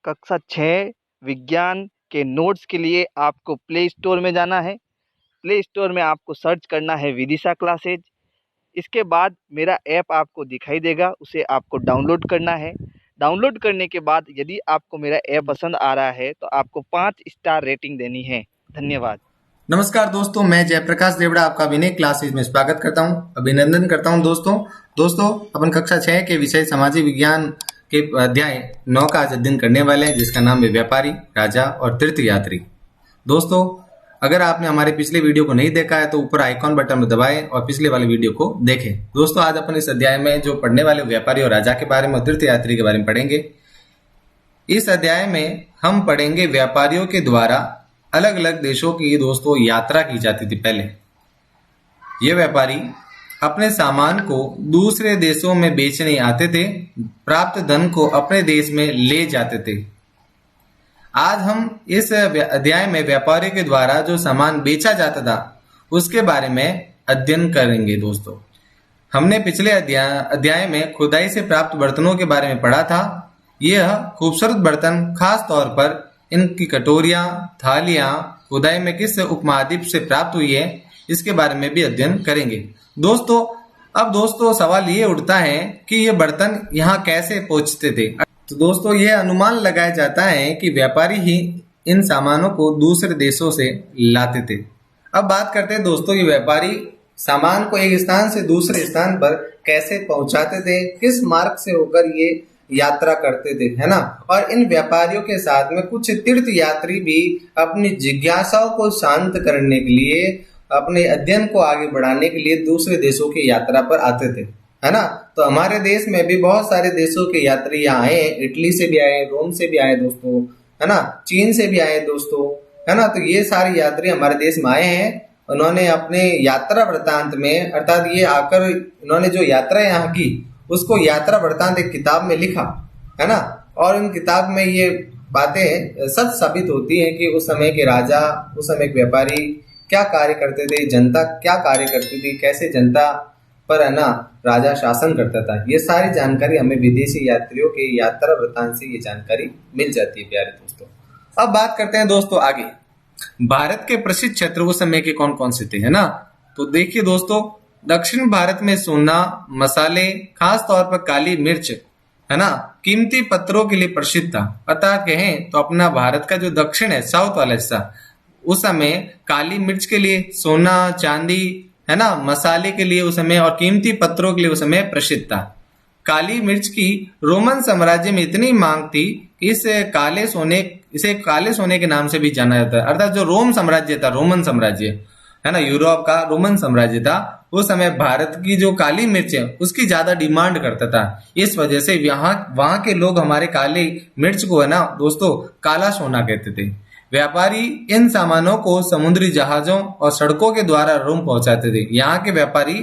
कक्षा 6 विज्ञान के नोट्स के लिए आपको प्ले स्टोर में जाना है। प्ले स्टोर में आपको सर्च करना है विदिशा क्लासेज। इसके बाद मेरा ऐप आपको दिखाई देगा, उसे आपको डाउनलोड करना है। डाउनलोड करने के बाद यदि आपको मेरा ऐप पसंद आ रहा है तो आपको 5 स्टार रेटिंग देनी है। धन्यवाद। नमस्कार दोस्तों, मैं जयप्रकाश देवड़ा आपका विनय क्लासेज में स्वागत करता हूं, अभिनंदन करता हूं। दोस्तों अपन कक्षा 6 के विषय सामाजिक विज्ञान के अध्याय 9 का आज अध्ययन करने वाले हैं, जिसका नाम है व्यापारी, राजा और तीर्थयात्री। दोस्तों, अगर आपने हमारे पिछले वीडियो को नहीं देखा है तो ऊपर आइकॉन बटन में दबाएं और पिछले वाले वीडियो को देखें। दोस्तों, आज अपन इस अध्याय में जो पढ़ने वाले व्यापारी और राजा के बारे में और तीर्थयात्री के बारे में पढ़ेंगे। इस अध्याय में हम पढ़ेंगे व्यापारियों के द्वारा अलग अलग देशों की दोस्तों यात्रा की जाती थी। पहले ये व्यापारी अपने सामान को दूसरे देशों में बेचने आते थे, प्राप्त धन को अपने देश में ले जाते थे। आज हम इस अध्याय में व्यापारी के द्वारा जो सामान बेचा जाता था उसके बारे में अध्ययन करेंगे। दोस्तों, हमने पिछले अध्याय में खुदाई से प्राप्त बर्तनों के बारे में पढ़ा था। यह खूबसूरत बर्तन खास तौर पर इनकी कटोरियां, थालियां खुदाई में किस उपमहाद्वीप से प्राप्त हुई है, इसके बारे में भी अध्ययन करेंगे। दोस्तों सवाल ये उठता है कि ये बर्तन यहाँ कैसे पहुंचते थे। तो दोस्तों, ये अनुमान लगाया जाता है कि व्यापारी ही इन सामानों को दूसरे देशों से लाते थे। अब बात करते हैं दोस्तों, ये व्यापारी सामान को एक स्थान से दूसरे स्थान पर कैसे पहुंचाते थे, किस मार्ग से होकर ये यात्रा करते थे, है ना। और इन व्यापारियों के साथ में कुछ तीर्थ यात्री भी अपनी जिज्ञासाओं को शांत करने के लिए, अपने अध्ययन को आगे बढ़ाने के लिए दूसरे देशों की यात्रा पर आते थे, है ना। तो हमारे देश में भी बहुत सारे देशों के यात्री यहाँ आए, इटली से भी आए, रोम से भी आए दोस्तों, है ना, चीन से भी आए दोस्तों, है ना। तो ये सारे यात्री हमारे देश में आए हैं। उन्होंने अपने यात्रा वृत्तांत में, अर्थात ये आकर इन्होंने जो यात्रा यहाँ की उसको यात्रा वृत्तांत एक किताब में लिखा, है ना। और इन किताब में ये बातें सच साबित होती हैं कि उस समय के राजा, उस समय के व्यापारी क्या कार्य करते थे, जनता क्या कार्य करती थी, कैसे जनता पर, है ना, राजा शासन करता था। ये सारी जानकारी हमें विदेशी यात्रियों के यात्रा वृत्तांत से ये जानकारी मिल जाती है प्यारे दोस्तों। अब बात करते हैं दोस्तों आगे, भारत के प्रसिद्ध क्षेत्र उस समय के कौन कौन से थे, है ना। तो देखिए दोस्तों, दक्षिण भारत में सोना, मसाले, खास तौर पर काली मिर्च, है ना, कीमती पत्थरों के लिए प्रसिद्ध था। अतः कहें तो अपना भारत का जो दक्षिण है, साउथ वाला हिस्सा, उस समय काली मिर्च के लिए, सोना चांदी, है ना, मसाले के लिए उस समय और कीमती पत्थरों के लिए उस समय प्रसिद्ध था। काली मिर्च की रोमन साम्राज्य में इतनी मांग थी कि इसे काले सोने के नाम से भी जाना जाता है। अर्थात जो रोम साम्राज्य था, रोमन साम्राज्य, है ना, यूरोप का रोमन साम्राज्य था, उस समय भारत की जो काली मिर्च है उसकी ज्यादा डिमांड करता था। इस वजह से वहां के लोग हमारे काली मिर्च को, है ना दोस्तों, काला सोना कहते थे। व्यापारी इन सामानों को समुद्री जहाजों और सड़कों के द्वारा रोम पहुंचाते थे। यहाँ के व्यापारी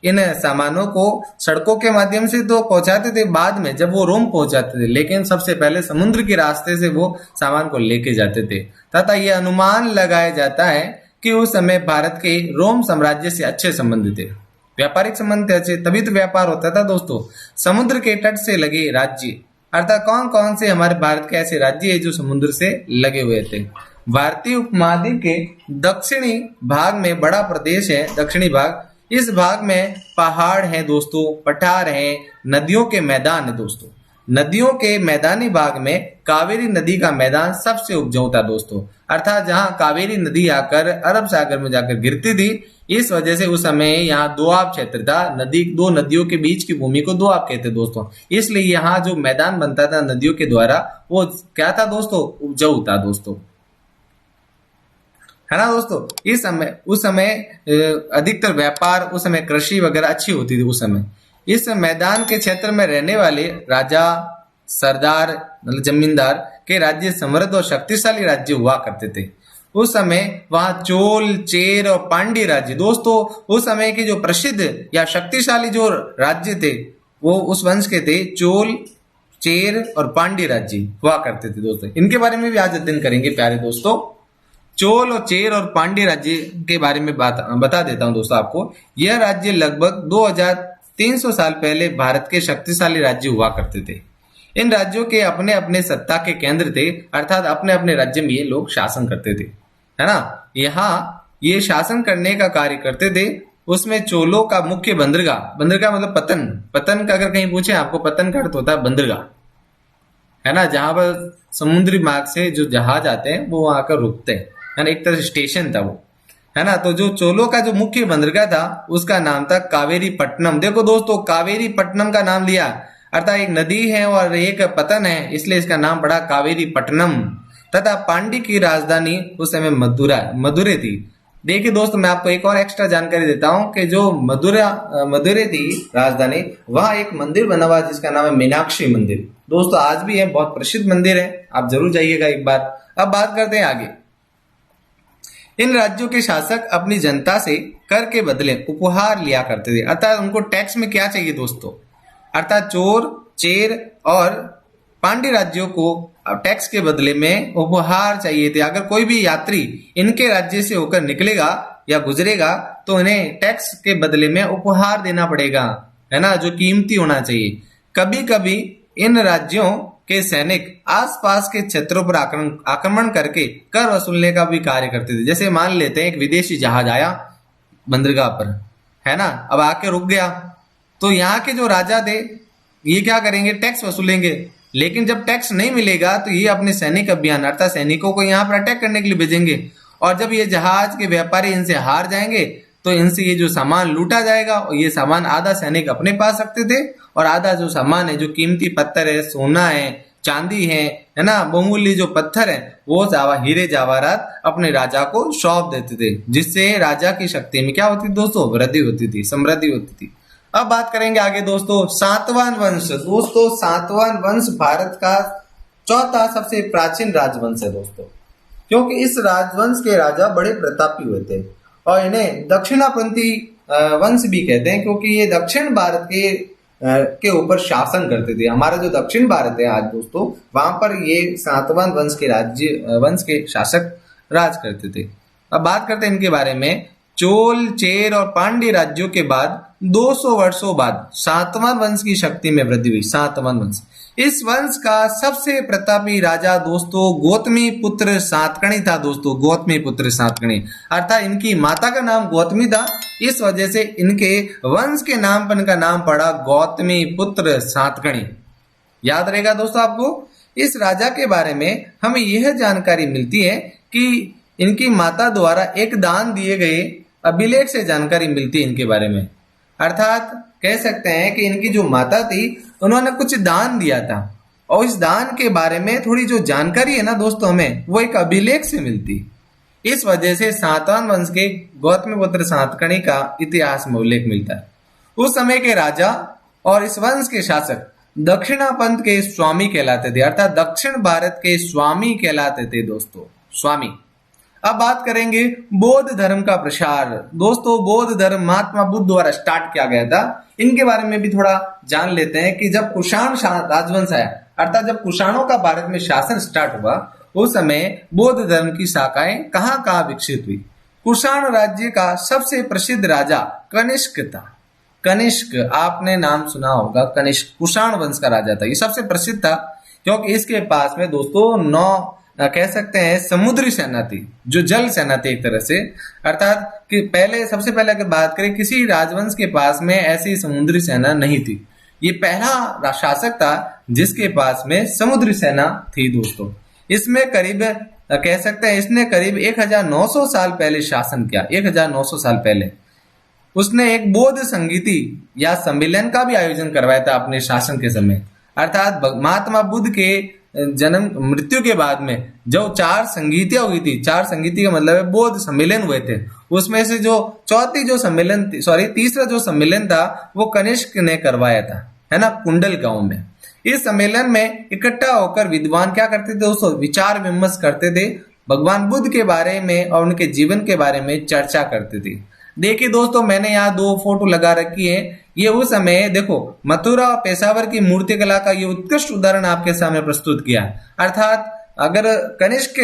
इन सामानों को सड़कों के माध्यम से तो पहुंचाते थे, बाद में जब वो रोम पहुंचाते थे, लेकिन सबसे पहले समुद्र के रास्ते से वो सामान को लेके जाते थे। तथा ये अनुमान लगाया जाता है कि उस समय भारत के रोम साम्राज्य से अच्छे संबंध थे, व्यापारिक संबंध थे अच्छे, तभी तो व्यापार होता था दोस्तों। समुद्र के तट से लगे राज्य, अर्थात कौन कौन से हमारे भारत के ऐसे राज्य है जो समुद्र से लगे हुए थे। भारतीय उपमहाद्वीप के दक्षिणी भाग में बड़ा प्रदेश है, दक्षिणी भाग, इस भाग में पहाड़ है दोस्तों, पठार है, नदियों के मैदान है दोस्तों। नदियों के मैदानी भाग में कावेरी नदी का मैदान सबसे उपजाऊ था दोस्तों। अर्थात जहाँ कावेरी नदी आकर अरब सागर में जाकर गिरती थी, इस वजह से उस समय यहाँ दोआब क्षेत्र था। दो नदियों के बीच की भूमि को दोआब कहते दोस्तों। इसलिए यहाँ जो मैदान बनता था नदियों के द्वारा, वो क्या था दोस्तों, उपजाऊ था दोस्तों, है ना दोस्तों। उस समय अधिकतर व्यापार, उस समय कृषि वगैरह अच्छी होती थी उस समय। इस मैदान के क्षेत्र में रहने वाले राजा, सरदार मतलब जमींदार के राज्य समृद्ध और शक्तिशाली राज्य हुआ करते थे। उस समय वहां चोल, चेर और पांड्य राज्य, दोस्तों उस समय के जो प्रसिद्ध या शक्तिशाली जो राज्य थे वो उस वंश के थे, चोल, चेर और पांड्य राज्य हुआ करते थे दोस्तों। इनके बारे में भी आज अध्ययन करेंगे प्यारे दोस्तों। चोल और चेर और पांड्य राज्य के बारे में बता देता हूं दोस्तों आपको। यह राज्य लगभग 2300 साल पहले भारत के शक्तिशाली राज्य हुआ करते थे। इन राज्यों के अपने अपने सत्ता के केंद्र थे, अर्थात अपने अपने राज्य में ये लोग शासन करते थे, है ना। यहाँ ये शासन करने का कार्य करते थे। उसमें चोलों का मुख्य बंदरगाह, बंदरगाह मतलब पतन, पतन का अगर कहीं पूछे आपको, पतन का अर्थ होता है बंदरगाह, है ना, जहां पर समुद्री मार्ग से जो जहाज आते हैं वो वहां आकर रुकते हैं, है ना, एक तरह से स्टेशन था वो, है ना। तो जो चोलों का जो मुख्य बंदरगाह था उसका नाम था कावेरी पट्टनम। देखो दोस्तों, कावेरी पट्टनम का नाम लिया, अर्थात एक नदी है और एक पतन है, इसलिए इसका नाम पड़ा कावेरी पट्टनम। तथा पांडी की राजधानी उस समय मदुरै थी। देखिए दोस्तों, मैं आपको एक और एक्स्ट्रा जानकारी देता हूं कि जो मदुरै थी राजधानी, वहां एक मंदिर बना हुआ जिसका नाम है मीनाक्षी मंदिर। दोस्तों आज भी है, बहुत प्रसिद्ध मंदिर है, आप जरूर जाइएगा एक बार। अब बात करते हैं आगे। इन राज्यों के शासक अपनी जनता से कर के बदले उपहार लिया करते थे, अर्थात उनको टैक्स में क्या चाहिए दोस्तों, अर्थात चोर चेर और पांड्य राज्यों को टैक्स के बदले में उपहार चाहिए थे। अगर कोई भी यात्री इनके राज्य से होकर निकलेगा या गुजरेगा तो इन्हें टैक्स के बदले में उपहार देना पड़ेगा, है ना, जो कीमती होना चाहिए। कभी कभी इन राज्यों के सैनिक आसपास के क्षेत्रों पर आक्रमण करके कर वसूलने का भी कार्य करते थे। जैसे मान लेते हैं एक विदेशी जहाज आया बंदरगाह पर, है ना, अब आके रुक गया, तो यहाँ के जो राजा थे ये क्या करेंगे, टैक्स वसूलेंगे। लेकिन जब टैक्स नहीं मिलेगा तो ये अपने सैनिक अभियान अर्थात सैनिकों को यहाँ पर अटैक करने के लिए भेजेंगे, और जब ये जहाज के व्यापारी इनसे हार जाएंगे तो इनसे ये जो सामान लूटा जाएगा, और ये सामान आधा सैनिक अपने पास रखते थे और आधा जो सामान है, जो कीमती पत्थर है, सोना है, चांदी है ना, बहुमूल्य जो पत्थर है, वो हीरे जवाहरात अपने राजा को सौंप देते थे, जिससे राजा की शक्ति में क्या होती थी दोस्तों, वृद्धि होती थी, समृद्धि होती थी। अब बात करेंगे आगे दोस्तों, सातवाहन वंश। दोस्तों सातवाहन वंश भारत का चौथा सबसे प्राचीन राजवंश है दोस्तों, क्योंकि इस राजवंश के राजा बड़े प्रतापी हुए थे और इन्हें दक्षिणापंथी वंश भी कहते हैं, क्योंकि ये दक्षिण भारत के ऊपर शासन करते थे। हमारा जो दक्षिण भारत है आज दोस्तों, वहां पर ये सातवाहन वंश के शासक राज करते थे। अब बात करते हैं इनके बारे में। चोल चेर और पांड्य राज्यों के बाद 200 वर्षों बाद सातवाहन वंश की शक्ति में वृद्धि हुई। सातवाहन वंश, इस वंश का सबसे प्रतापी राजा दोस्तों गौतमी पुत्र सातकर्णी था। दोस्तों गौतमी पुत्र सातकर्णी, अर्थात इनकी माता का नाम गौतमी था, इस वजह से इनके वंश के नाम पर इनका नाम पड़ा गौतमी पुत्र सातकर्णी। याद रहेगा दोस्तों आपको। इस राजा के बारे में हमें यह जानकारी मिलती है कि इनकी माता द्वारा एक दान दिए गए अभिलेख से जानकारी मिलती है इनके बारे में, अर्थात कह सकते हैं कि इनकी जो माता थी उन्होंने कुछ दान दिया था, और इस दान के बारे में थोड़ी जो जानकारी है ना दोस्तों, हमें वो एक अभिलेख से मिलती। इस वजह से सातवाहन वंश के गौतमीपुत्र सातकर्णी का इतिहास में उल्लेख मिलता है। उस समय के राजा और इस वंश के शासक दक्षिणापंथ के स्वामी कहलाते थे, अर्थात दक्षिण भारत के स्वामी कहलाते थे दोस्तों, स्वामी। अब बात करेंगे बौद्ध धर्म का प्रसार। दोस्तों बौद्ध धर्म महात्मा बुद्ध द्वारा स्टार्ट किया गया था। इनके बारे में भी थोड़ा जान लेते हैं कि जब कुषाण राजवंश आया, अर्थात जब कुषाणों का भारत में शासन स्टार्ट हुआ, उस समय बौद्ध धर्म की शाखाएं कहां कहां विकसित हुई। कुषाण राज्य का सबसे प्रसिद्ध राजा कनिष्क था। कनिष्क, आपने नाम सुना होगा, कनिष्क कुषाण वंश का राजा था। ये सबसे प्रसिद्ध था क्योंकि इसके पास में दोस्तों 9 कह सकते हैं समुद्री सेना थी, जो जल सेना थी एक तरह से, अर्थात कि सबसे पहले अगर बात करें, किसी राजवंश के पास में ऐसी समुद्री सेना नहीं थी। ये पहला शासक था जिसके पास में समुद्री सेना थी दोस्तों। इसमें करीब कह सकते हैं इसने करीब 1900 साल पहले शासन किया। 1900 साल पहले उसने एक बौद्ध संगीति या सम्मेलन का भी आयोजन करवाया था अपने शासन के समय, अर्थात महात्मा बुद्ध के मृत्यु के बाद में जो 4 संगीतियां हुई थी, 4 संगीति का मतलब है बौद्ध सम्मेलन हुए थे, उसमें से जो तीसरा जो सम्मेलन था वो कनिष्क ने करवाया था, है ना, कुंडल गांव में। इस सम्मेलन में इकट्ठा होकर विद्वान क्या करते थे दोस्तों, विचार विमर्श करते थे, भगवान बुद्ध के बारे में और उनके जीवन के बारे में चर्चा करते थे। देखिए दोस्तों, मैंने यहाँ 2 फोटो लगा रखी है। ये उस समय देखो मथुरा और पेशावर की मूर्ति कला का ये उत्कृष्ट उदाहरण आपके सामने प्रस्तुत किया। अर्थात अगर कनिष्क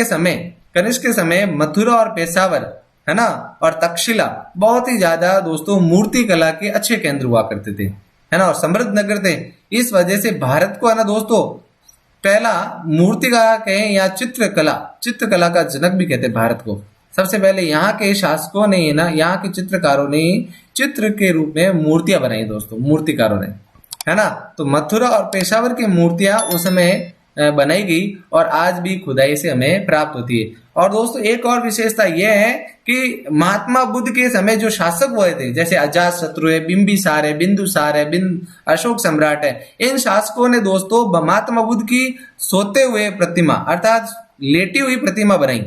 के समय मथुरा और पेशावर, है ना, और तक्षशिला बहुत ही ज्यादा दोस्तों मूर्ति कला के अच्छे केंद्र हुआ करते थे, है ना, और समृद्ध नगर थे। इस वजह से भारत को, है ना दोस्तों, पहला मूर्तिकला कहें या चित्रकला का जनक भी कहते हैं भारत को। सबसे पहले यहाँ के शासकों ने ना, यहाँ के चित्रकारों ने चित्र के रूप में मूर्तियां बनाई दोस्तों, मूर्तिकारों ने, है ना। तो मथुरा और पेशावर की मूर्तियां उस समय बनाई गई और आज भी खुदाई से हमें प्राप्त होती है। और दोस्तों एक और विशेषता यह है कि महात्मा बुद्ध के समय जो शासक हुए थे, जैसे अजात शत्रु है, बिंबिसार है, बिंदुसार है, अशोक सम्राट है, इन शासकों ने दोस्तों महात्मा बुद्ध की सोते हुए प्रतिमा अर्थात लेटी हुई प्रतिमा बनाई।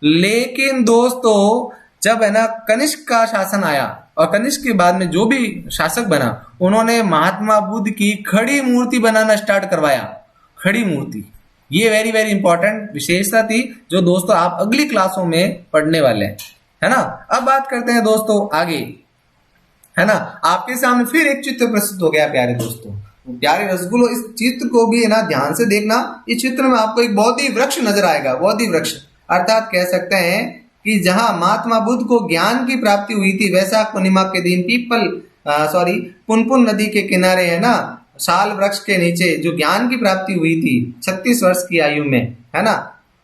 लेकिन दोस्तों जब है ना कनिष्क का शासन आया और कनिष्क के बाद में जो भी शासक बना, उन्होंने महात्मा बुद्ध की खड़ी मूर्ति बनाना स्टार्ट करवाया। खड़ी मूर्ति, ये वेरी वेरी इंपॉर्टेंट विशेषता थी जो दोस्तों आप अगली क्लासों में पढ़ने वाले हैं, है ना। अब बात करते हैं दोस्तों आगे, है ना। आपके सामने फिर एक चित्र प्रस्तुत हो गया प्यारे दोस्तों, प्यारे रसगुल्लो, इस चित्र को भी है ना ध्यान से देखना। इस चित्र में आपको एक बोधि वृक्ष नजर आएगा, बोधि वृक्ष अर्थात कह सकते हैं कि जहां महात्मा बुद्ध को ज्ञान की प्राप्ति हुई थी, वैशाख पूर्णिमा के दिन पुनपुन नदी के किनारे है ना, साल वृक्ष के नीचे जो ज्ञान की प्राप्ति हुई थी 36 वर्ष की आयु में, है ना,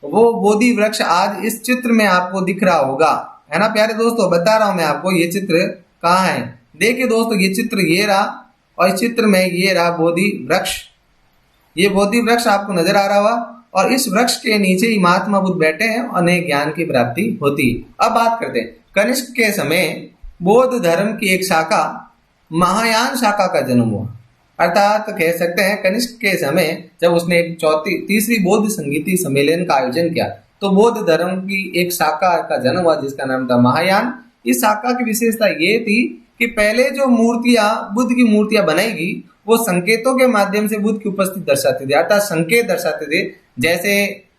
वो बोधि वृक्ष आज इस चित्र में आपको दिख रहा होगा, है ना प्यारे दोस्तों। बता रहा हूं मैं आपको ये चित्र कहाँ है। देखिए दोस्तों ये चित्र ये रहा और इस चित्र में ये रहा बोधि वृक्ष। ये बोधि वृक्ष आपको नजर आ रहा होगा और इस वृक्ष के नीचे ही महात्मा बुद्ध बैठे हैं और उन्हें ज्ञान की प्राप्ति होती। अब बात करते हैं कनिष्क के समय बौद्ध धर्म की एक शाखा महायान शाखा का जन्म हुआ, अर्थात कह सकते हैं कनिष्क के समय जब उसने एक तीसरी बौद्ध संगीति सम्मेलन का आयोजन किया तो बौद्ध धर्म की एक शाखा का जन्म हुआ जिसका नाम था महायान। इस शाखा की विशेषता ये थी कि पहले जो मूर्तियां बुद्ध की मूर्तियां बनाएगी वो संकेतों के माध्यम से बुद्ध की उपस्थिति दर्शाते थे, अर्थात संकेत दर्शाते थे। जैसे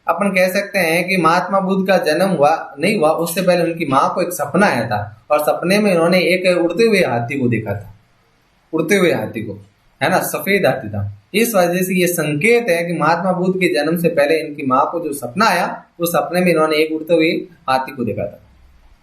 अपन कह सकते हैं कि महात्मा बुद्ध का जन्म हुआ नहीं हुआ उससे पहले उनकी माँ को एक सपना आया था और सपने में उन्होंने एक उड़ते हुए हाथी को देखा था, उड़ते हुए हाथी को, है ना, सफेद हाथी था। इस वजह से ये संकेत है कि महात्मा बुद्ध के जन्म से पहले इनकी माँ को जो सपना आया उस सपने में इन्होंने एक उड़ते हुए हाथी को देखा था,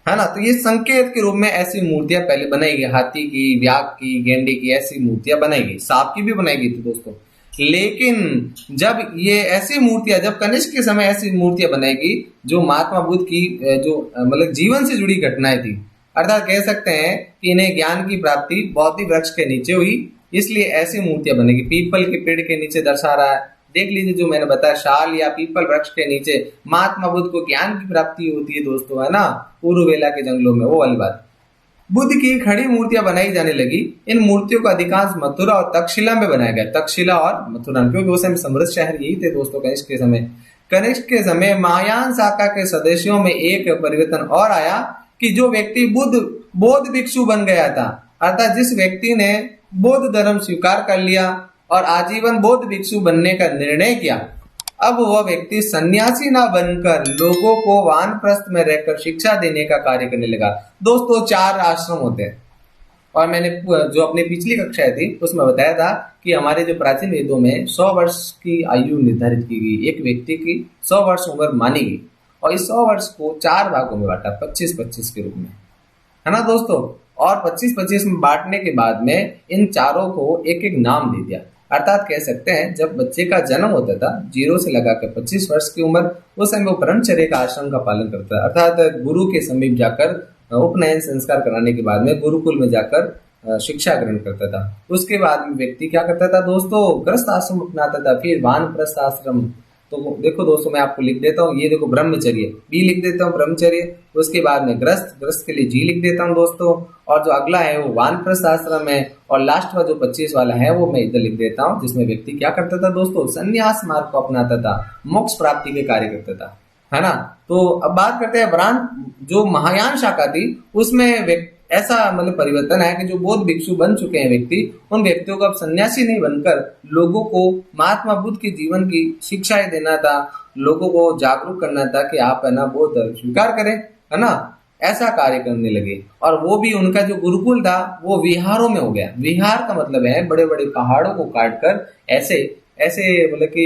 है ना। तो ये संकेत के रूप में ऐसी मूर्तियां पहले बनाई गई, हाथी की, व्याघ्र की, गेंडे की, ऐसी मूर्तियां बनाई गई, सांप की भी बनाई गई थी दोस्तों। लेकिन जब ये ऐसी मूर्तियां, जब कनिष्क के समय ऐसी मूर्तियां बनाएगी जो महात्मा बुद्ध की जो मतलब जीवन से जुड़ी घटनाएं थी, अर्थात कह सकते हैं कि इन्हें ज्ञान की प्राप्ति बोधि वृक्ष के नीचे हुई, इसलिए ऐसी मूर्तियां बनेगी। पीपल के पेड़ के नीचे दर्शा रहा है, देख लीजिए जो मैंने बताया, शाल या पीपल वृक्ष के नीचे महात्मा बुद्ध को ज्ञान की प्राप्ति होती है दोस्तों, है ना, पूर्ववेला के जंगलों में, वो वाली बात। बुद्ध की खड़ी मूर्तियां बनाई जाने लगी। इन मूर्तियों का अधिकांश मथुरा और तक्षशिला में बनाया गया, तक्षशिला और मथुरा, क्योंकि उस समय समृद्ध शहर यही थे दोस्तों कनिष्क के समय। कनिष्क के समय महायान शाखा के सदस्यों में एक परिवर्तन और आया कि जो व्यक्ति बौद्ध भिक्षु बन गया था, अर्थात जिस व्यक्ति ने बौद्ध धर्म स्वीकार कर लिया और आजीवन बौद्ध भिक्षु बनने का निर्णय किया, अब वह व्यक्ति सन्यासी ना बनकर लोगों को वानप्रस्थ में रहकर शिक्षा देने का कार्य करने लगा। दोस्तों 4 आश्रम होते हैं और मैंने जो अपनी पिछली कक्षाएं थी उसमें बताया था कि हमारे जो प्राचीन वेदों में 100 वर्ष की आयु निर्धारित की गई, एक व्यक्ति की 100 वर्ष उम्र मानी गई और इस 100 वर्ष को 4 भागों में बांटा, 25-25 के रूप में, है ना दोस्तों। और 25-25 में बांटने के बाद में इन चारों को एक एक नाम दे दिया, अर्थात कह सकते हैं जब बच्चे का जन्म होता था 0 से लगाकर 25 वर्ष की उम्र, उस समय वो ब्रह्मचर्य का आश्रम का पालन करता है, अर्थात गुरु के समीप जाकर उपनयन संस्कार कराने के बाद में गुरुकुल में जाकर शिक्षा ग्रहण करता था। उसके बाद में व्यक्ति क्या करता था दोस्तों, गृहस्थ आश्रम अपनाता था, फिर वानप्रस्थ आश्रम। तो देखो दोस्तों मैं आपको लिख देता हूँ, ये देखो ब्रह्मचर्य, बी लिख देता हूँ ब्रह्मचर्य, उसके बाद में ग्रस्त के लिए जी लिख देता हूँ दोस्तों, और जो अगला है वो वानप्रस्थ आश्रम है, और लास्ट वाला जो 25 वाला है वो मैं इधर लिख देता हूँ, जिसमें व्यक्ति क्या करता था दोस्तों, संन्यास मार्ग को अपनाता था, मोक्ष प्राप्ति के कार्य करता था, है ना। तो अब बात करते हैं जो महायान शाखा थी उसमें ऐसा मतलब परिवर्तन है कि जो बौद्ध भिक्षु बन चुके हैं व्यक्ति, उन व्यक्तियों को अब सन्यासी नहीं बनकर लोगों को महात्मा बुद्ध के जीवन की शिक्षाएं देना था, लोगों को जागरूक करना था कि आप है ना बौद्ध धर्म स्वीकार करें, है ना, ऐसा कार्य करने लगे। और वो भी उनका जो गुरुकुल था वो विहारों में हो गया। विहार का मतलब है बड़े बड़े पहाड़ों को काट कर ऐसे मतलब कि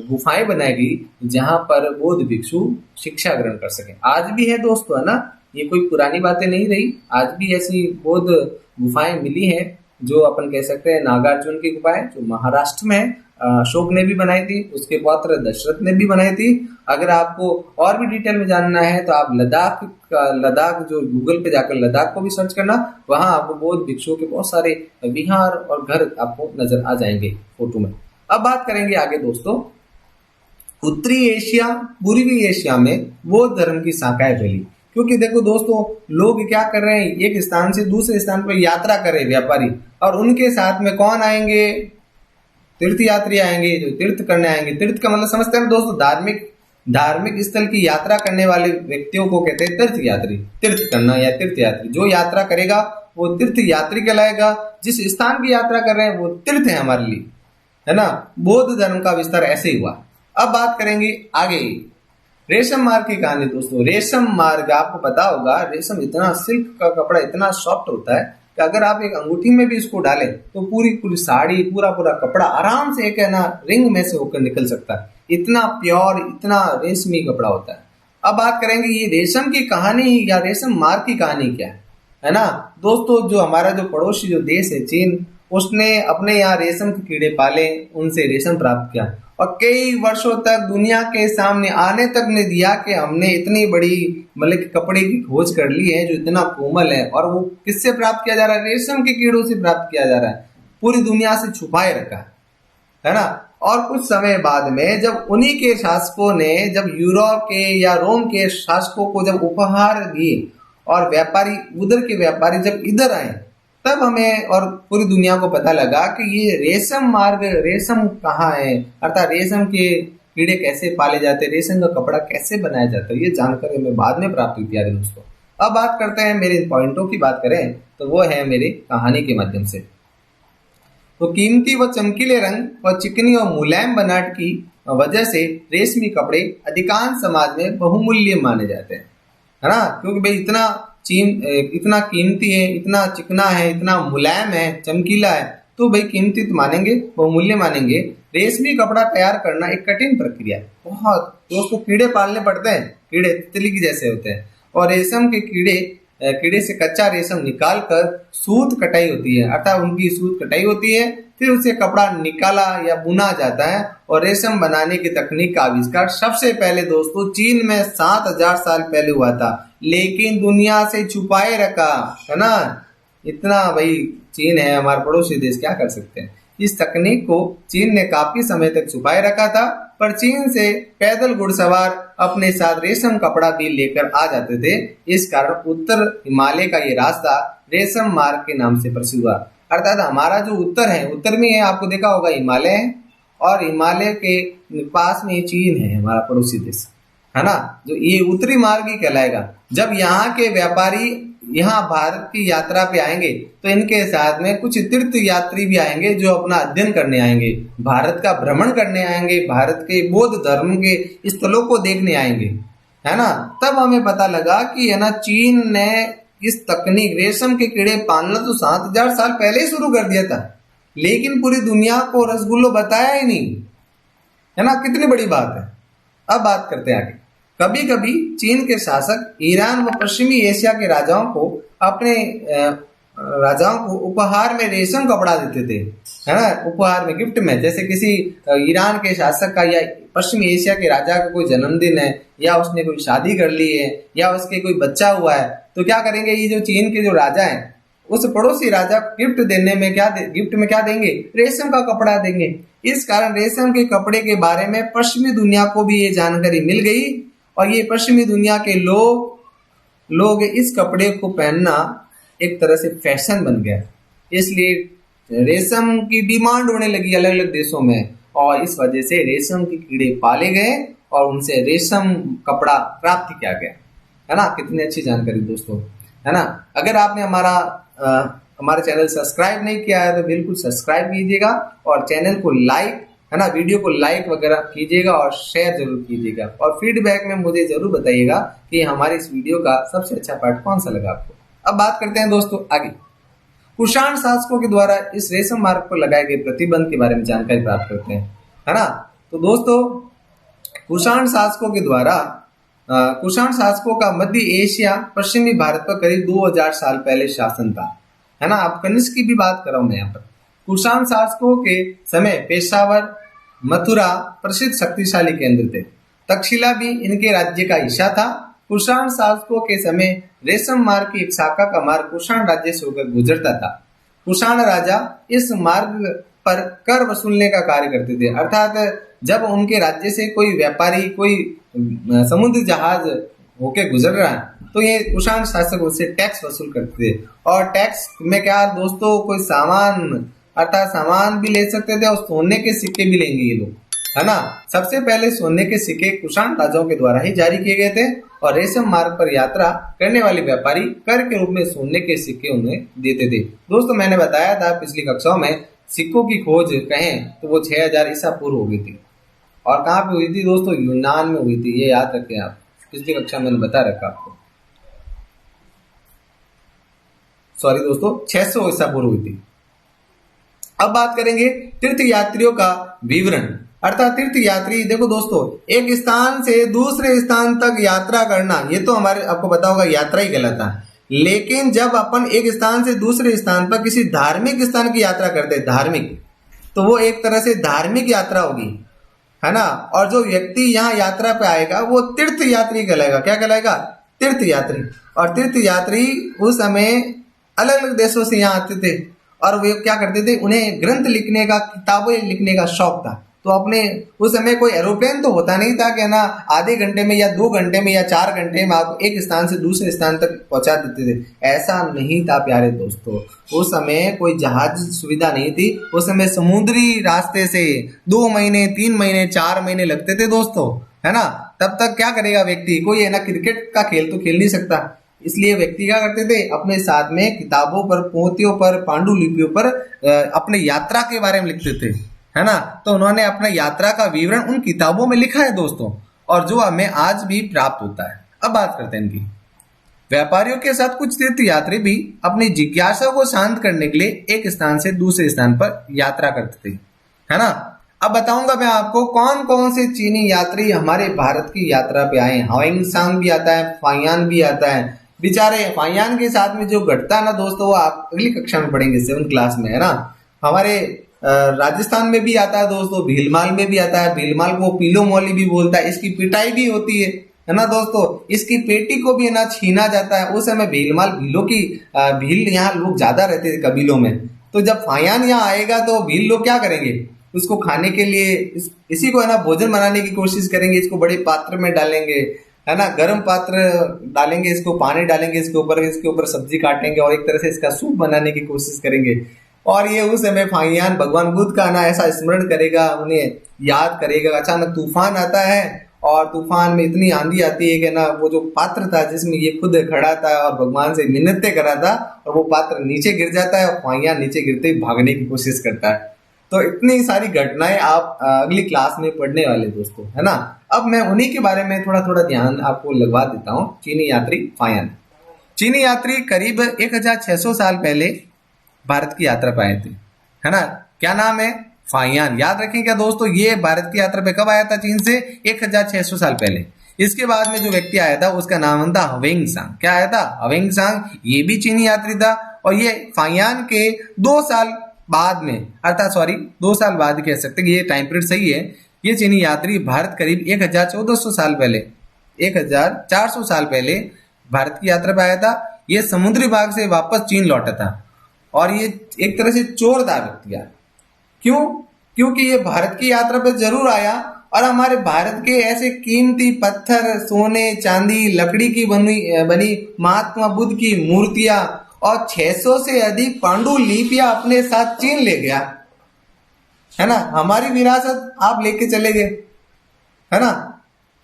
गुफाएं बनाई गई जहां पर बौद्ध भिक्षु शिक्षा ग्रहण कर सके। आज भी है दोस्तों, है ना, ये कोई पुरानी बातें नहीं रही, आज भी ऐसी बौद्ध गुफाएं मिली हैं जो अपन कह सकते हैं नागार्जुन की गुफाएं जो महाराष्ट्र में है, अशोक ने भी बनाई थी, उसके पौत्र दशरथ ने भी बनाई थी। अगर आपको और भी डिटेल में जानना है तो आप लद्दाख जो गूगल पे जाकर लद्दाख को भी सर्च करना, वहां आपको बौद्ध भिक्षुओं के बहुत सारे विहार और घर आपको नजर आ जाएंगे फोटो में। अब बात करेंगे आगे दोस्तों, उत्तरी एशिया, पूर्वी एशिया में बौद्ध धर्म की शाखाएं फैली। क्योंकि देखो दोस्तों, लोग क्या कर रहे हैं, एक स्थान से दूसरे स्थान पर यात्रा कर रहे हैं व्यापारी, और उनके साथ में कौन आएंगे, तीर्थ यात्री आएंगे, जो तीर्थ करने आएंगे। तीर्थ का मतलब समझते हैं दोस्तों, धार्मिक स्थल की यात्रा करने वाले व्यक्तियों को कहते हैं तीर्थ यात्री। तीर्थ करना या तीर्थ यात्री, जो यात्रा करेगा वो तीर्थ यात्री कहलाएगा। जिस स्थान की यात्रा कर रहे हैं वो तीर्थ है हमारे लिए, है ना। बौद्ध धर्म का विस्तार ऐसे ही हुआ। अब बात करेंगे आगे रेशम मार्ग की कहानी दोस्तों। रेशम मार्ग, आपको पता होगा, रेशम इतना, सिल्क का कपड़ा इतना सॉफ्ट होता है कि अगर आप एक अंगूठी में भी इसको डालें तो पूरी साड़ी, पूरा कपड़ा आराम से एक है ना रिंग में से होकर निकल सकता है। इतना प्योर, इतना रेशमी कपड़ा होता है। अब बात करेंगे ये रेशम की कहानी या रेशम मार्ग की कहानी क्या है ना दोस्तों। जो हमारा जो पड़ोसी जो देश है चीन, उसने अपने यहाँ रेशम के कीड़े पाले, उनसे रेशम प्राप्त किया, और कई वर्षों तक दुनिया के सामने आने तक ने दिया कि हमने इतनी बड़ी मतलब कि कपड़े की खोज कर ली है जो इतना कोमल है, और वो किससे प्राप्त किया जा रहा है, रेशम के कीड़ों से प्राप्त किया जा रहा है। पूरी दुनिया से छुपाए रखा है ना। और कुछ समय बाद में जब उन्हीं के शासकों ने, जब यूरोप के या रोम के शासकों को जब उपहार दिए और व्यापारी, उधर के व्यापारी जब इधर आए, तब हमें और पूरी दुनिया को पता लगा कि ये रेशम मार्ग, रेशम कहाँ है, अर्थात रेशम के कीड़े कैसे पाले जाते हैं, रेशम का कपड़ा कैसे बनाया जाता है, ये जानकारी हमें बाद में प्राप्त हुई थी दोस्तों। अब बात करते हैं मेरे पॉइंटों की, बात करें तो वो है मेरी कहानी के माध्यम से। तो कीमती व चमकीले रंग और चिकनी और मुलायम बनावट की वजह से रेशमी कपड़े अधिकांश समाज में बहुमूल्य माने जाते हैं, है ना। क्योंकि भाई इतना कीमती है, इतना चिकना है, इतना मुलायम है, चमकीला है, तो भाई कीमती तो मानेंगे, बहुमूल्य मानेंगे। रेशमी कपड़ा तैयार करना एक कठिन प्रक्रिया है बहुत दोस्तों। कीड़े पालने पड़ते हैं, कीड़े तितली की जैसे होते हैं, और रेशम के कीड़े से कच्चा रेशम निकालकर सूत कटाई होती है, अर्थात उनकी सूत कटाई होती है, फिर उसे कपड़ा निकाला या बुना जाता है। और रेशम बनाने की तकनीक का आविष्कार सबसे पहले दोस्तों चीन में 7000 साल पहले हुआ था, लेकिन दुनिया से छुपाए रखा, है ना। इतना भाई चीन है हमारा पड़ोसी देश, क्या कर सकते हैं। इस तकनीक को चीन ने काफी समय तक छुपाए रखा था, पर चीन से पैदल घुड़सवार अपने साथ रेशम कपड़ा भी लेकर आ जाते थे। इस कारण उत्तर हिमालय का ये रास्ता रेशम मार्ग के नाम से प्रसिद्ध हुआ। अर्थात हमारा जो उत्तर है, उत्तर में है, आपको देखा होगा हिमालय है, और हिमालय के पास में चीन है हमारा पड़ोसी देश, है ना। जो ये उत्तरी मार्ग ही कहलाएगा। जब यहाँ के व्यापारी यहाँ भारत की यात्रा पे आएंगे तो इनके साथ में कुछ तीर्थ यात्री भी आएंगे जो अपना अध्ययन करने आएंगे, भारत का भ्रमण करने आएंगे, भारत के बौद्ध धर्म के स्थलों को देखने आएंगे, है ना। तब हमें पता लगा कि है ना चीन ने इस तकनीक रेशम के कीड़े पालना तो 7000 साल पहले ही शुरू कर दिया था, लेकिन पूरी दुनिया को रसगुल्लो बताया ही नहीं, है ना। कितनी बड़ी बात है। अब बात करते हैं आगे। कभी कभी चीन के शासक ईरान व पश्चिमी एशिया के राजाओं को उपहार में रेशम कपड़ा देते थे, है ना, उपहार में, गिफ्ट में। जैसे किसी ईरान के शासक का या पश्चिमी एशिया के राजा का कोई जन्मदिन है, या उसने कोई शादी कर ली है, या उसके कोई बच्चा हुआ है, तो क्या करेंगे, ये जो चीन के जो राजा हैं उस पड़ोसी राजा गिफ्ट में क्या देंगे, रेशम का कपड़ा देंगे। इस कारण रेशम के कपड़े के बारे में पश्चिमी दुनिया को भी ये जानकारी मिल गई, और ये पश्चिमी दुनिया के लोग इस कपड़े को पहनना एक तरह से फैशन बन गया। इसलिए रेशम की डिमांड होने लगी अलग अलग देशों में, और इस वजह से रेशम के कीड़े पाले गए और उनसे रेशम कपड़ा प्राप्त किया गया, है ना। कितनी अच्छी जानकारी दोस्तों, है ना। अगर आपने हमारा चैनल सब्सक्राइब नहीं किया है तो बिल्कुल सब्सक्राइब कीजिएगा, और चैनल को लाइक, है ना, वीडियो को लाइक वगैरह कीजिएगा और शेयर जरूर कीजिएगा, और फीडबैक में मुझे जरूर बताइएगा कि हमारे इस वीडियो का सबसे अच्छा पार्ट कौन सा लगा आपको। अब बात करते हैं दोस्तों आगे। कुषाण शासकों के द्वारा इस रेशम मार्ग पर लगाए गए प्रतिबंध के बारे में जानकारी प्राप्त करते हैं, है ना। तो दोस्तों कुषाण शासकों का मध्य एशिया पश्चिमी भारत पर करीब 2000 साल पहले शासन था, है ना। अब कनिष्क की भी बात कर रहा हूं मैं यहाँ पर। कुषाण शासकों के समय पेशावर, मथुरा प्रसिद्ध शक्तिशाली केंद्र थे। तक्षशिला भी इनके राज्य का हिस्सा था। कुषाण शासकों के समय रेशम मार्ग की एक शाखा का मार्ग कुषाण राज्य से होकर गुजरता था। कुषाण राजा इस मार्ग पर कर वसूलने का कार्य करते थे, अर्थात जब उनके राज्य से कोई व्यापारी, कोई समुद्र जहाज होके गुजर रहा है तो ये कुषाण शासक उससे टैक्स वसूल करते थे। और टैक्स में क्या दोस्तों, कोई सामान अर्थात सामान भी ले सकते थे और सोने के सिक्के भी लेंगे ये लोग, है ना। सबसे पहले सोने के सिक्के कुषाण राजाओं के द्वारा ही जारी किए गए थे और रेशम मार्ग पर यात्रा करने वाले व्यापारी कर के रूप में सोने के सिक्के उन्हें देते थे। दोस्तों मैंने बताया था पिछली कक्षाओं में सिक्कों की खोज कहें तो वो 6000 ईसा पूर्व हो गई थी। और कहाँ पे हुई थी दोस्तों? यूनान में हुई थी, ये याद रखें आप, पिछली कक्षा मैंने बता रखा आपको। सॉरी दोस्तों, 600 ईसा पूर्व हुई थी। अब बात करेंगे तीर्थ यात्रियों का विवरण, अर्थात तीर्थ यात्री। देखो दोस्तों, एक स्थान से दूसरे स्थान तक यात्रा करना, ये तो हमारे आपको पता होगा यात्रा ही कहलाता है। लेकिन जब अपन एक स्थान से दूसरे स्थान पर किसी धार्मिक स्थान की यात्रा करते हैं, धार्मिक, तो वो एक तरह से धार्मिक यात्रा होगी, है ना। और जो व्यक्ति यहाँ यात्रा पे आएगा वो तीर्थ यात्री कहलाएगा। क्या कहलाएगा? तीर्थ यात्री। और तीर्थ यात्री उस समय अलग अलग देशों से यहाँ आते थे और वे क्या करते थे, उन्हें ग्रंथ लिखने का, किताबें लिखने का शौक था। तो अपने उस समय कोई एरोप्लेन तो होता नहीं था कि ना आधे घंटे में या 2 घंटे में या 4 घंटे में आपको एक स्थान से दूसरे स्थान तक पहुंचा देते थे, ऐसा नहीं था प्यारे दोस्तों। उस समय कोई जहाज सुविधा नहीं थी। उस समय समुद्री रास्ते से 2 महीने 3 महीने 4 महीने लगते थे दोस्तों, है ना। तब तक क्या करेगा व्यक्ति, कोई है ना क्रिकेट का खेल तो खेल नहीं सकता, इसलिए व्यक्ति क्या करते थे, अपने साथ में किताबों पर, पोथियों पर, पांडुलिपियों पर अपने यात्रा के बारे में लिखते थे, है ना। तो उन्होंने अपना यात्रा का विवरण उन किताबों में लिखा है दोस्तों, और जो हमें आज भी प्राप्त होता है। अब बात करते हैं इनकी। व्यापारियों के साथ कुछ तीर्थ यात्री भी अपनी जिज्ञासा को शांत करने के लिए एक स्थान से दूसरे स्थान पर यात्रा करते थे, है ना। अब बताऊंगा मैं आपको कौन कौन से चीनी यात्री हमारे भारत की यात्रा पे आए हैं। ह्वेनसांग भी आता है, फाहियान भी आता है। बेचारे फाहियान के साथ में जो घटता है ना दोस्तों, वो आप अगली कक्षा में पढ़ेंगे 7th क्लास में, है ना। हमारे राजस्थान में भी आता है दोस्तों, भीलमाल में भी आता है। भीलमाल को पीलो मौली भी बोलता है। इसकी पिटाई भी होती है ना दोस्तों। इसकी पेटी को भी ना छीना जाता है। उस समय भीलमाल, भीलों की भील यहाँ लोग ज्यादा रहते थे कबीलों में। तो जब फाहियान यहाँ आएगा तो भील लोग क्या करेंगे, उसको खाने के लिए इसी को है ना भोजन बनाने की कोशिश करेंगे। इसको बड़े पात्र में डालेंगे, है ना, गर्म पात्र डालेंगे, इसको पानी डालेंगे, इसके ऊपर सब्जी काटेंगे और एक तरह से इसका सूप बनाने की कोशिश करेंगे। और ये उस समय फाहियान भगवान बुद्ध का ना ऐसा स्मरण करेगा, उन्हें याद करेगा। अचानक तूफान आता है और तूफान में इतनी आंधी आती है कि ना वो जो पात्र था जिसमें ये खुद खड़ा था और भगवान से मिन्नतें करा था, और वो पात्र नीचे गिर जाता है और फाहियान नीचे गिरते ही भागने की कोशिश करता है। तो इतनी सारी घटनाएं आप अगली क्लास में पढ़ने वाले दोस्तों, है ना। अब मैं उन्हीं के बारे में थोड़ा थोड़ा ध्यान आपको लगवा देता हूँ। चीनी यात्री फाहियान। चीनी यात्री करीब 1600 साल पहले भारत की यात्रा पे आए थे, है ना। क्या नाम है? फाहियान। याद रखें क्या दोस्तों, ये भारत की यात्रा पे कब आया था चीन से? 1600 साल पहले। इसके बाद में जो व्यक्ति आया था उसका नाम था ह्वेनसांग। क्या आया था? ह्वेनसांग। ये भी चीनी यात्री था और ये फाहियान के 2 साल बाद में, अर्थात सॉरी 2 साल बाद कह सकते हैं, ये टाइम पीरियड सही है। ये चीनी यात्री भारत करीब 1400 साल पहले, 1400 साल पहले भारत की यात्रा पे आया था। ये समुद्री भाग से वापस चीन लौटा था और ये एक तरह से चोरदार व्यक्ति है। क्यों? क्योंकि ये भारत की यात्रा पे जरूर आया और हमारे भारत के ऐसे कीमती पत्थर, सोने, चांदी, लकड़ी की बनी महात्मा बुद्ध की मूर्तियां और 600 से अधिक पांडुलिपियां अपने साथ चीन ले गया, है ना। हमारी विरासत आप लेके चले गए, है ना।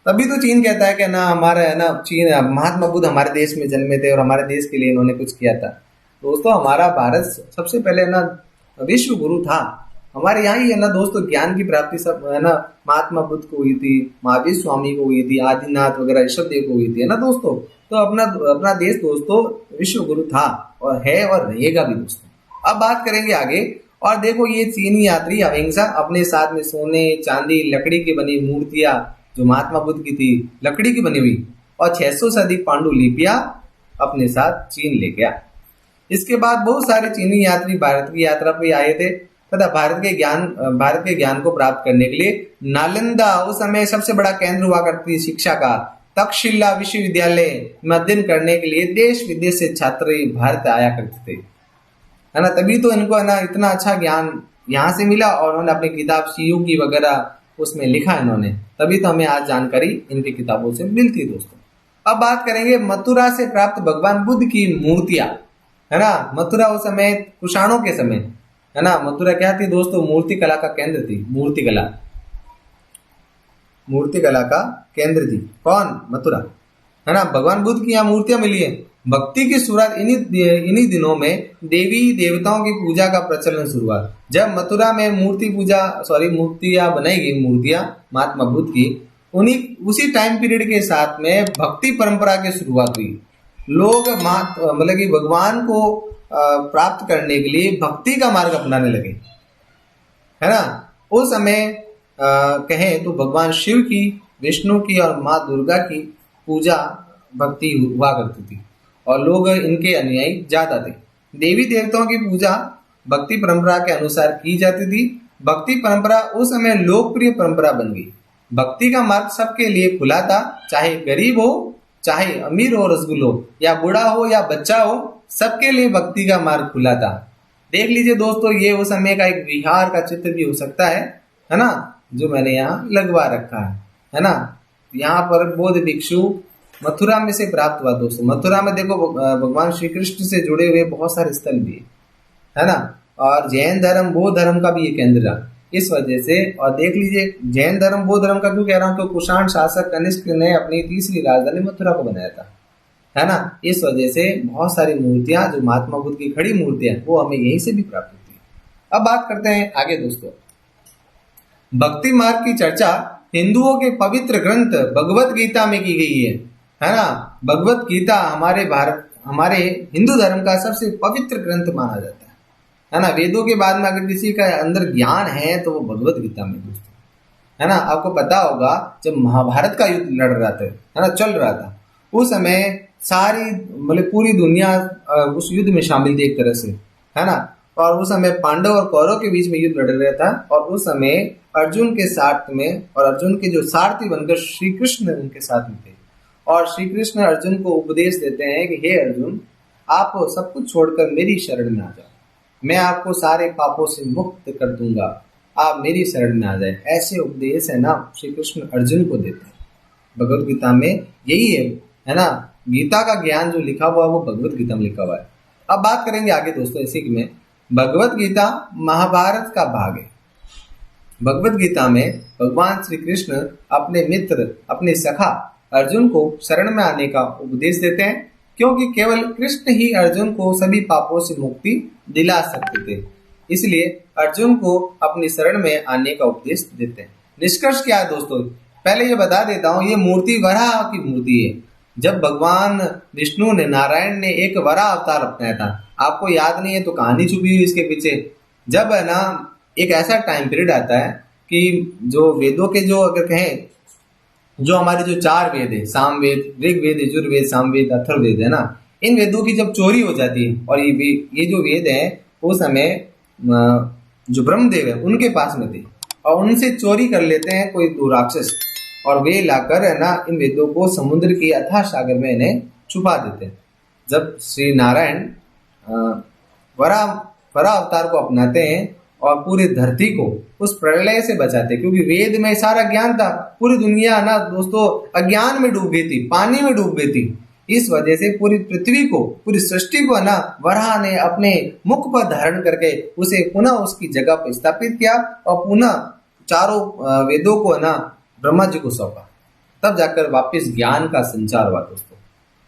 तभी तो चीन कहता है कि ना हमारा, है ना, चीन, महात्मा बुद्ध हमारे देश में जन्मे थे और हमारे देश के लिए इन्होंने कुछ किया था। दोस्तों हमारा भारत सबसे पहले ना विश्व गुरु था। हमारे यहाँ ही है ना दोस्तों ज्ञान की प्राप्ति सब, है ना, महात्मा बुद्ध को हुई थी, महावीर स्वामी को हुई थी, आदिनाथ वगैरह ऋषभ देव को हुई थी, है ना दोस्तों। तो अपना देश दोस्तों विश्व गुरु था और है और रहेगा भी दोस्तों। अब बात करेंगे आगे। और देखो ये चीनी यात्री ह्वेनसांग अपने साथ में सोने, चांदी, लकड़ी की बनी मूर्तियां जो महात्मा बुद्ध की थी, लकड़ी की बनी हुई, और 600 से अधिक पांडुलिपियां अपने साथ चीन ले गया। इसके बाद बहुत सारे चीनी यात्री भारत की यात्रा पे आए थे तथा भारत के ज्ञान को प्राप्त करने के लिए नालंदा उस समय सबसे बड़ा केंद्र हुआ करती थी शिक्षा का। तक्षशिला विश्वविद्यालय में अध्ययन करने के लिए देश विदेश से छात्र भारत आया करते थे, है ना। तभी तो इनको है ना इतना अच्छा ज्ञान यहाँ से मिला और उन्होंने अपनी किताब सीयू की वगैरह उसमें लिखा इन्होंने, तभी तो हमें आज जानकारी इनकी किताबों से मिलती है दोस्तों। अब बात करेंगे मथुरा से प्राप्त भगवान बुद्ध की मूर्तियां, है ना। मथुरा उस समय कुषाणों के समय, है ना, मथुरा क्या थी दोस्तों, मूर्ति कला का केंद्र थी। मूर्ति कला का केंद्र थी कौन, मथुरा, है ना। भगवान बुद्ध की यहाँ मूर्तियां मिली है। भक्ति की शुरुआत इन्हीं दिनों में देवी देवताओं की पूजा का प्रचलन शुरू हुआ। जब मथुरा में मूर्तियां बनाई गई, मूर्तियां महात्मा बुद्ध की, उसी टाइम पीरियड के साथ में भक्ति परंपरा की शुरुआत हुई। लोग मतलब कि भगवान को प्राप्त करने के लिए भक्ति का मार्ग अपनाने लगे, है ना। उस समय कहें तो भगवान शिव की, विष्णु की और माँ दुर्गा की पूजा भक्ति हुआ करती थी और लोग इनके अनुयायी ज्यादा थे। देवी देवताओं की पूजा भक्ति परंपरा के अनुसार की जाती थी। भक्ति परंपरा उस समय लोकप्रिय परंपरा बन गई। भक्ति का मार्ग सबके लिए खुला था, चाहे गरीब हो, चाहे अमीर हो, रसगुल हो, या बूढ़ा हो या बच्चा हो, सबके लिए भक्ति का मार्ग खुला था। देख लीजिए दोस्तों, ये उस समय का एक विहार का चित्र भी हो सकता है ना, जो मैंने यहाँ लगवा रखा है ना। यहाँ पर बौद्ध भिक्षु मथुरा में से प्राप्त हुआ दोस्तों। मथुरा में देखो भगवान श्री कृष्ण से जुड़े हुए बहुत सारे स्थल भी है ना, और जैन धर्म बौद्ध धर्म का भी ये केंद्र रहा इस वजह से। और देख लीजिए जैन धर्म बौद्ध धर्म का क्यों कह रहा हूँ, तो कुषाण शासक कनिष्क ने अपनी तीसरी राजधानी मथुरा को बनाया था, है ना। इस वजह से बहुत सारी मूर्तियां जो महात्मा बुद्ध की खड़ी मूर्तियां वो हमें यहीं से भी प्राप्त होती है। अब बात करते हैं आगे दोस्तों। भक्ति मार्ग की चर्चा हिंदुओं के पवित्र ग्रंथ भगवत गीता में की गई है ना। भगवत गीता हमारे हिंदू धर्म का सबसे पवित्र ग्रंथ माना जाता है ना। वेदों के बाद में अगर किसी का अंदर ज्ञान है तो वो भगवत गीता में दोस्तों, है ना। आपको पता होगा जब महाभारत का युद्ध लड़ रहा था, है ना, चल रहा था, उस समय सारी मतलब पूरी दुनिया उस युद्ध में शामिल थी एक तरह से, है ना। और उस समय पांडव और कौरव के बीच में युद्ध लड़ रहा था और उस समय अर्जुन के साथ में, और अर्जुन के जो सारथी बनकर श्री कृष्ण उनके साथ में थे, और श्री कृष्ण अर्जुन को उपदेश देते हैं कि हे अर्जुन, आप सब कुछ छोड़कर मेरी शरण में आ जाओ, मैं आपको सारे पापों से मुक्त कर दूंगा, आप मेरी शरण में आ जाए। ऐसे उपदेश है ना श्री कृष्ण अर्जुन को देते हैं। भगवत गीता में यही है ना। गीता का ज्ञान जो लिखा हुआ है वो भगवत गीता में लिखा हुआ है। अब बात करेंगे आगे दोस्तों इसी में। भगवत गीता महाभारत का भाग है। भगवत गीता में भगवान श्री कृष्ण अपने मित्र, अपने सखा अर्जुन को शरण में आने का उपदेश देते हैं, क्योंकि केवल कृष्ण ही अर्जुन को सभी पापों से मुक्ति दिला सकते थे। इसलिए अर्जुन को अपनी शरण में आने का उपदेश देते हैं। निष्कर्ष क्या है दोस्तों, पहले ये बता देता हूँ, ये मूर्ति वराह की मूर्ति है। जब भगवान विष्णु ने, नारायण ने एक वराह अवतार अपनाया था, आपको याद नहीं है तो कहानी छुपी हुई इसके पीछे। जब है ना एक ऐसा टाइम पीरियड आता है कि जो वेदों के जो अगर कहें, जो हमारे जो 4 वेद है, सामवेद, ऋग्वेद, यजुर्वेद, सामवेद, अथर्ववेद, है ना, इन वेदों की जब चोरी हो जाती है और ये जो वेद है उस समय जो ब्रह्मदेव है उनके पास में थे और उनसे चोरी कर लेते हैं कोई 2 राक्षस, और वे लाकर है ना इन वेदों को समुद्र के अथाह सागर में इन्हें छुपा देते हैं। जब श्री नारायण वराह अवतार को अपनाते हैं और पूरी धरती को उस प्रलय से बचाते हैं, क्योंकि वेद में सारा ज्ञान था, पूरी दुनिया ना दोस्तों अज्ञान में डूब गई थी, पानी में डूब गई थी। इस वजह से पूरी पृथ्वी को, पूरी सृष्टि को ना वराह ने अपने मुख पर धारण करके उसे पुनः उसकी जगह पर स्थापित किया और पुनः चारों वेदों को ना ब्रह्मा जी को सौंपा, तब जाकर वापस ज्ञान का संचार हुआ दोस्तों।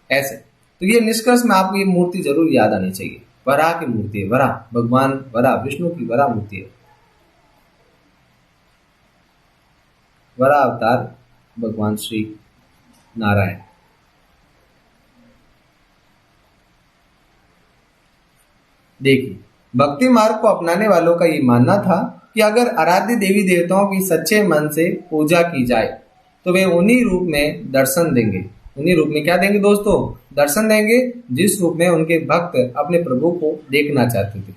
ऐसे तो ये निष्कर्ष में आपको ये मूर्ति जरूर याद आनी चाहिए। वराह की मूर्ति है, वराह भगवान वराह, विष्णु की वराह मूर्ति है। वराह अवतार भगवान श्री नारायण। देखिए, भक्ति मार्ग को अपनाने वालों का ये मानना था कि अगर आराध्य देवी देवताओं की सच्चे मन से पूजा की जाए तो वे उन्हीं रूप में दर्शन देंगे। उन्हीं रूप में क्या देंगे दोस्तों? दर्शन देंगे, जिस रूप में उनके भक्त अपने प्रभु को देखना चाहते थे।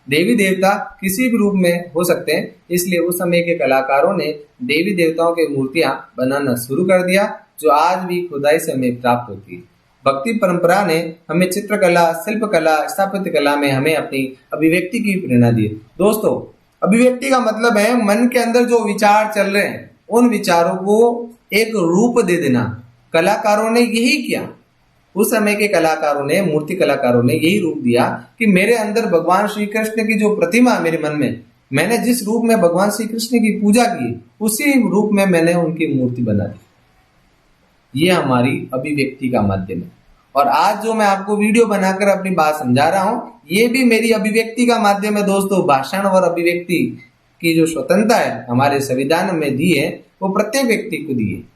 देवी देवता किसी भी रूप में हो सकते हैं, इसलिए उस समय के कलाकारों ने देवी देवताओं की मूर्तियां बनाना शुरू कर दिया, जो आज भी खुदाई से हमें प्राप्त होती है। भक्ति परंपरा ने हमें चित्रकला, शिल्पकला, स्थापत्य कला में हमें अपनी अभिव्यक्ति की प्रेरणा दी। दोस्तों, अभिव्यक्ति का मतलब है मन के अंदर जो विचार चल रहे हैं उन विचारों को एक रूप दे देना। कलाकारों ने यही किया। उस समय के कलाकारों ने, मूर्ति कलाकारों ने यही रूप दिया कि मेरे अंदर भगवान श्री कृष्ण की जो प्रतिमा मेरे मन में, मैंने जिस रूप में भगवान श्री कृष्ण की पूजा की, उसी रूप में मैंने उनकी मूर्ति बना दी। ये हमारी अभिव्यक्ति का माध्यम है। और आज जो मैं आपको वीडियो बनाकर अपनी बात समझा रहा हूं, ये भी मेरी अभिव्यक्ति का माध्यम है। दोस्तों, भाषण और अभिव्यक्ति की जो स्वतंत्रता है हमारे संविधान में दी है, वो प्रत्येक व्यक्ति को दी है।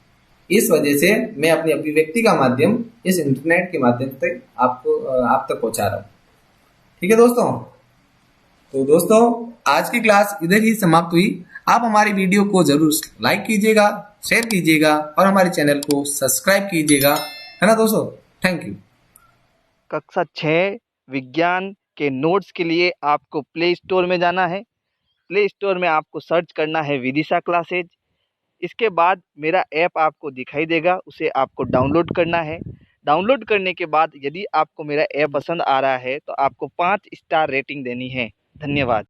इस वजह से मैं अपनी अभिव्यक्ति का माध्यम इस इंटरनेट के माध्यम से आप तक पहुंचा रहा हूं। ठीक है दोस्तों, तो दोस्तों आज की क्लास इधर ही समाप्त हुई। आप हमारी वीडियो को जरूर लाइक कीजिएगा, शेयर कीजिएगा और हमारे चैनल को सब्सक्राइब कीजिएगा, है ना दोस्तों। Thank you. कक्षा 6 विज्ञान के नोट्स के लिए आपको प्ले स्टोर में जाना है। प्ले स्टोर में आपको सर्च करना है विदिशा क्लासेज। इसके बाद मेरा ऐप आपको दिखाई देगा, उसे आपको डाउनलोड करना है। डाउनलोड करने के बाद यदि आपको मेरा ऐप पसंद आ रहा है तो आपको 5 स्टार रेटिंग देनी है। धन्यवाद।